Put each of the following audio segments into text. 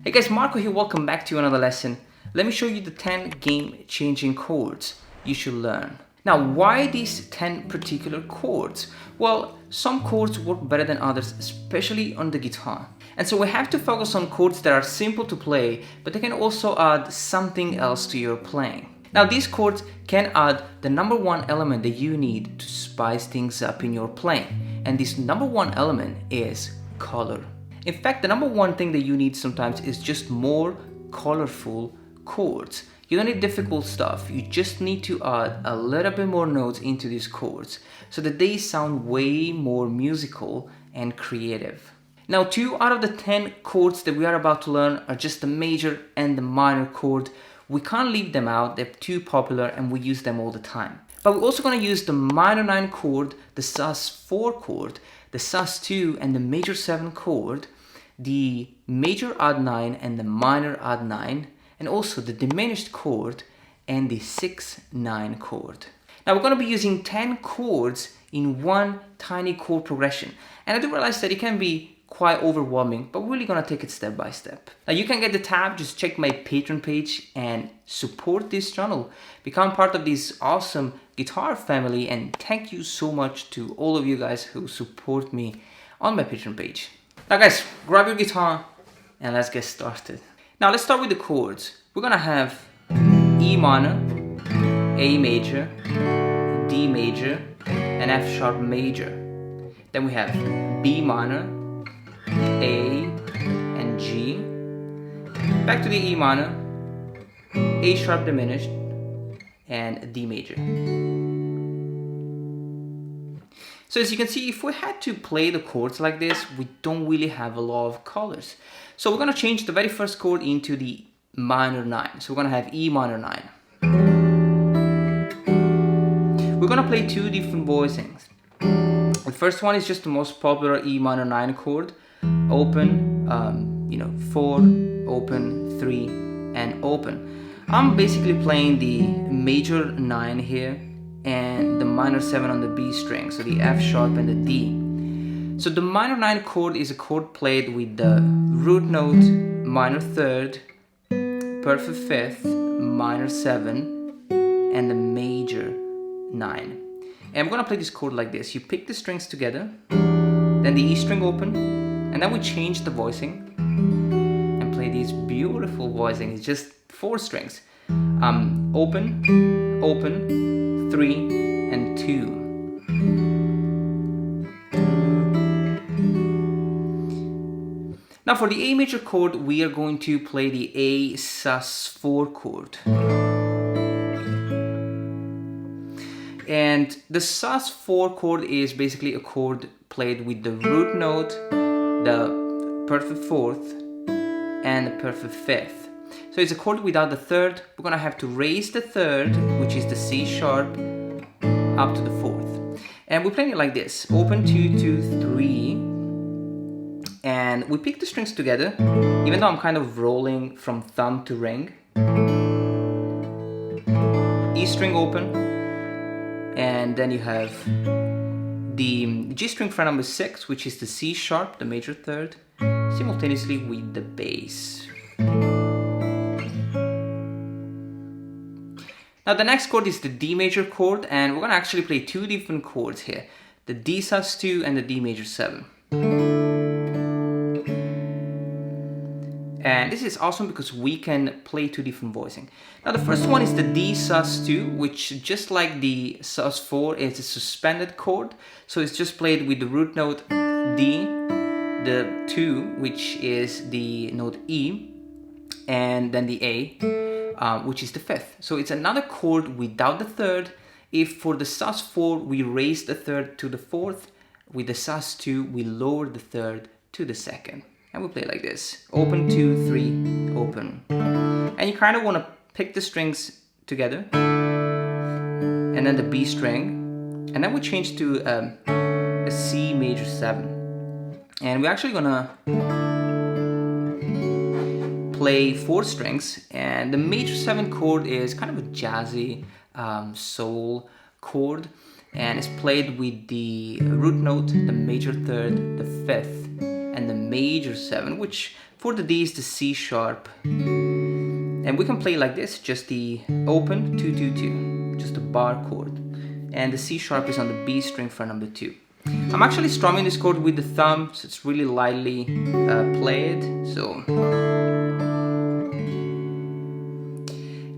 Hey guys, Marco here, welcome back to another lesson. Let me show you the 10 game-changing chords you should learn. Now, why these 10 particular chords? Well, some chords work better than others, especially on the guitar. And so we have to focus on chords that are simple to play, but they can also add something else to your playing. Now, these chords can add the number one element that you need to spice things up in your playing. And this number one element is color. In fact, the number one thing that you need sometimes is just more colorful chords. You don't need difficult stuff, you just need to add a little bit more notes into these chords so that they sound way more musical and creative. Now, 2 out of the 10 chords that we are about to learn are just the major and the minor chord. We can't leave them out, they're too popular and we use them all the time. But we're also going to use the minor 9 chord, the sus4 chord, the sus2 and the major 7 chord, the major odd 9 and the minor odd 9, and also the diminished chord and the 6/9 chord. Now we're going to be using 10 chords in one tiny chord progression. And I do realize that it can be quite overwhelming, but we're really going to take it step by step. Now you can get the tab, just check my Patreon page and support this channel. Become part of this awesome guitar family, and thank you so much to all of you guys who support me on my Patreon page. Now guys, grab your guitar and let's get started. Now let's start with the chords. We're gonna have E minor, A major, D major, and F sharp major. Then we have B minor, A, and G. Back to the E minor, A sharp diminished, and D major. So as you can see, if we had to play the chords like this, we don't really have a lot of colors. So we're gonna change the very first chord into the minor 9. So we're gonna have E minor 9. We're gonna play 2 different voicings. The first one is just the most popular E minor 9 chord. Open, 4, open, 3, and open. I'm basically playing the major 9 here and the minor 7 on the B string, so the F sharp and the D. So the minor 9 chord is a chord played with the root note, minor 3rd, perfect 5th, minor 7, and the major 9. And we're gonna play this chord like this. You pick the strings together, then the E string open, and then we change the voicing and play these beautiful voicings. It's just 4 strings. Open, open, 3, and 2. Now for the A major chord, we are going to play the A sus4 chord. And the sus4 chord is basically a chord played with the root note, the perfect 4th, and the perfect 5th. So it's a chord without the 3rd. We're gonna have to raise the 3rd, which is the C sharp, up to the 4th. And we're playing it like this. Open 2, 2, 3. And we pick the strings together, even though I'm kind of rolling from thumb to ring. E string open. And then you have the G string fret number 6, which is the C sharp, the major 3rd, simultaneously with the bass. Now the next chord is the D major chord, and we're gonna actually play 2 different chords here, the D sus2 and the D major 7. And this is awesome because we can play 2 different voicing. Now the first one is the D sus2, which just like the sus4 is a suspended chord. So it's just played with the root note D, the 2, which is the note E, and then the A, which is the 5th. So it's another chord without the 3rd. If for the sus4 we raise the 3rd to the 4th, with the sus2 we lower the 3rd to the 2nd. And we play like this. Open, 2, 3, open. And you kind of want to pick the strings together. And then the B string. And then we change to a C major 7. And we're actually going to play 4 strings. And the major 7 chord is kind of a jazzy soul chord. And it's played with the root note, the major 3rd, the 5th, and the major 7, which for the D is the C sharp. And we can play like this, just the open 2 2 2, just a bar chord. And the C sharp is on the B string fret number 2. I'm actually strumming this chord with the thumb, so it's really lightly played. So,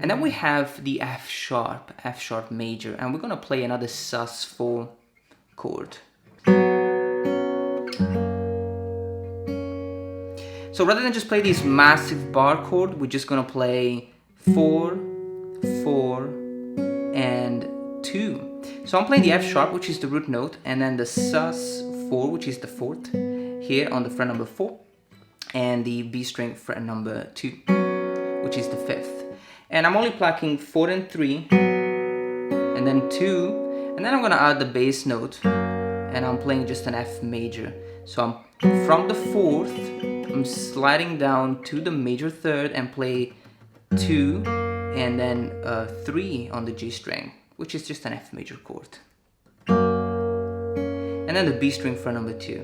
and then we have the F sharp major, and we're gonna play another sus4 chord. So rather than just play this massive bar chord, we're just gonna play 4, 4, and 2. So I'm playing the F sharp, which is the root note, and then the sus4, which is the 4th, here on the fret number 4, and the B string fret number 2, which is the 5th. And I'm only plucking 4 and 3, and then 2, and then I'm gonna add the bass note, and I'm playing just an F major. So I'm from the 4th, I'm sliding down to the major 3rd and play 2 and then 3 on the G string, which is just an F major chord. And then the B string fret number 2.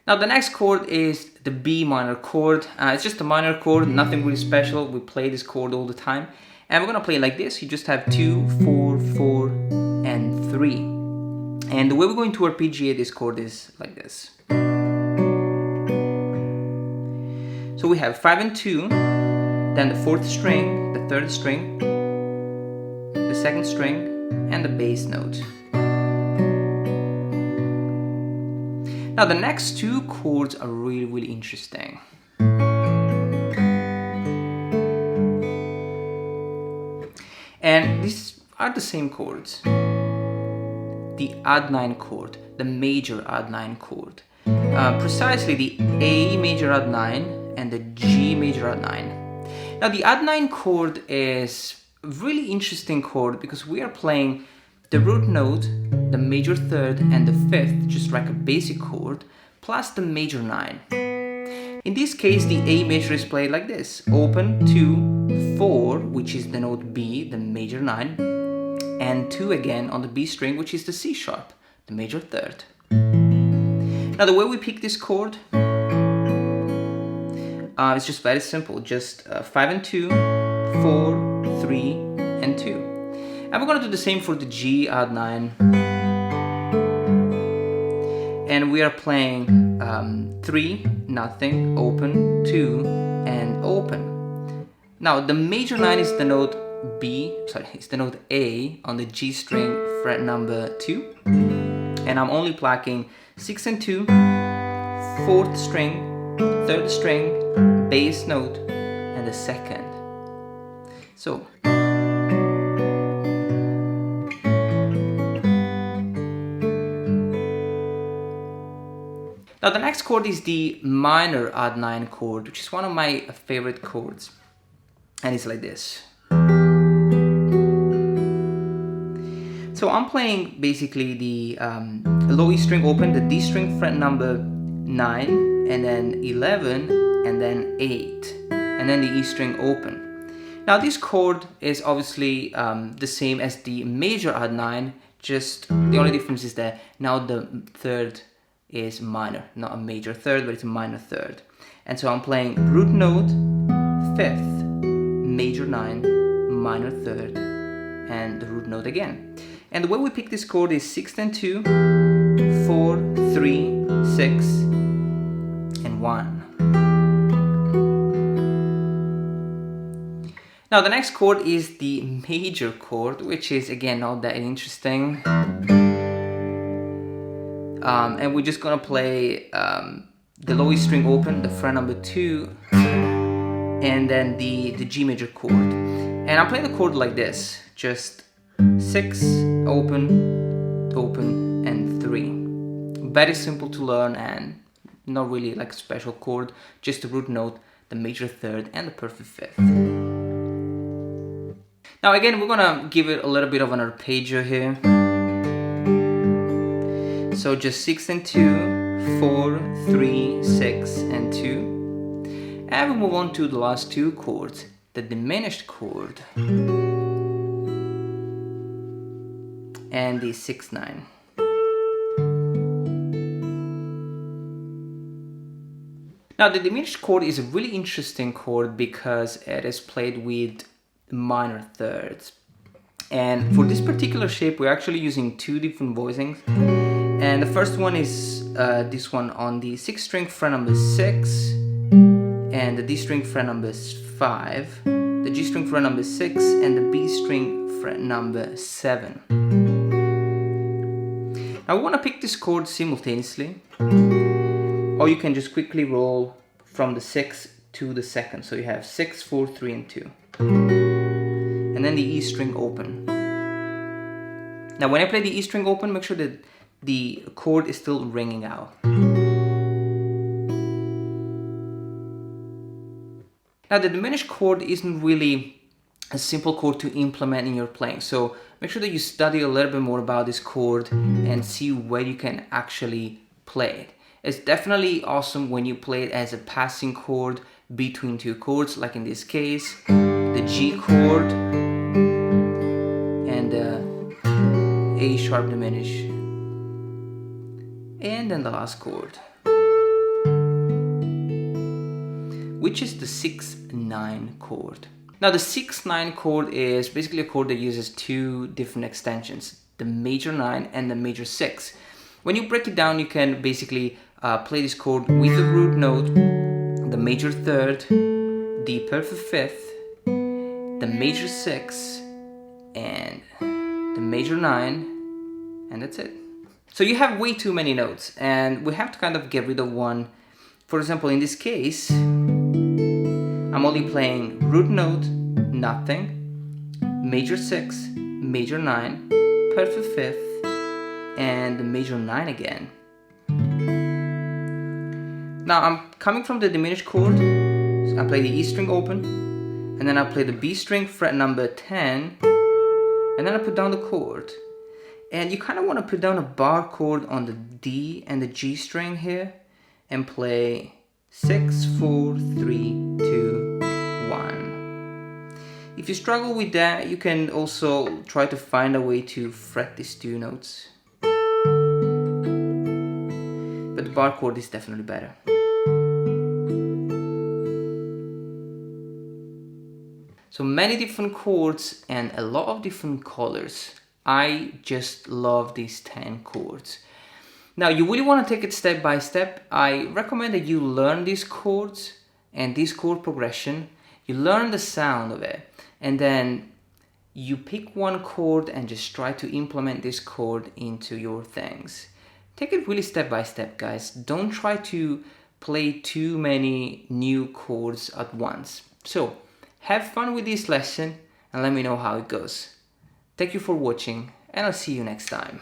Now the next chord is the B minor chord. It's just a minor chord, nothing really special. We play this chord all the time. And we're gonna play it like this. You just have 2, 4, 4, and 3. And the way we're going to arpeggiate this chord is like this. So we have 5 and 2, then the 4th string, the 3rd string, the 2nd string, and the bass note. Now the next two chords are really, really interesting. And these are the same chords. The add 9 chord, the major add 9 chord. Precisely the A major add 9 and the G major add 9. Now the add 9 chord is a really interesting chord because we are playing the root note, the major 3rd and the 5th, just like a basic chord, plus the major 9. In this case, the A major is played like this: open 2, 4, which is the note B, the major 9, and 2 again on the B string, which is the C sharp, the major 3rd. Now the way we pick this chord, it's just very simple, just 5 and 2, 4, 3, and 2. And we're gonna do the same for the G add 9. And we are playing 3, nothing, open, 2, and open. Now the major 9 is the note it's the note A on the G string fret number 2. And I'm only plucking 6 and 2, 4th string, 3rd string, bass note, and the 2nd. So now the next chord is the minor add 9 chord, which is one of my favorite chords, and it's like this. So I'm playing basically the low E string open, the D string fret number 9, and then 11, and then 8, and then the E string open. Now this chord is obviously the same as the major add 9, just the only difference is that now the 3rd is minor, not a major 3rd, but it's a minor 3rd. And so I'm playing root note, 5th, major 9, minor 3rd, and the root note again. And the way we pick this chord is 6 and 2, 4, 3, 6, and 1. Now the next chord is the major chord, which is again not that interesting. And we're just gonna play the low E string open, the fret number 2, and then the G major chord. And I'm playing the chord like this, just 6, open, open, and 3. Very simple to learn and not really like a special chord, just the root note, the major 3rd, and the perfect 5th. Now again, we're gonna give it a little bit of an arpeggio here. So just 6 and 2, 4, 3, 6, and 2. And we move on to the last two chords, the diminished chord and the 6/9. Now the diminished chord is a really interesting chord because it is played with minor thirds. And for this particular shape, we're actually using two different voicings. And the first one is this one on the 6th string fret number 6 and the D string fret number 5, the G string fret number 6 and the B string fret number 7. Now we want to pick this chord simultaneously, or you can just quickly roll from the 6th to the 2nd. So you have 6, 4, 3 and 2. And then the E string open. Now when I play the E string open, make sure that the chord is still ringing out. Now the diminished chord isn't really a simple chord to implement in your playing, so make sure that you study a little bit more about this chord and see where you can actually play it. It's definitely awesome when you play it as a passing chord between two chords, like in this case, the G chord and the A sharp diminished, and then the last chord, which is the 6-9 chord. Now the 6-9 chord is basically a chord that uses two different extensions, the major 9 and the major 6. When you break it down, you can basically play this chord with the root note, the major 3rd, the perfect 5th, the major 6, and the major 9, and that's it. So you have way too many notes, and we have to kind of get rid of one. For example, in this case, I'm only playing root note, nothing, major 6, major 9, perfect 5th, and the major 9 again. Now I'm coming from the diminished chord, so I play the E string open, and then I play the B string fret number 10, and then I put down the chord. And you kind of want to put down a bar chord on the D and the G string here, and play 6, 4, 3, 2, 1. If you struggle with that, you can also try to find a way to fret these two notes. But the bar chord is definitely better. So many different chords and a lot of different colors. I just love these 10 chords. Now you really want to take it step by step. I recommend that you learn these chords and this chord progression. You learn the sound of it, and then you pick one chord and just try to implement this chord into your things. Take it really step by step, guys. Don't try to play too many new chords at once. So have fun with this lesson and let me know how it goes. Thank you for watching, and I'll see you next time.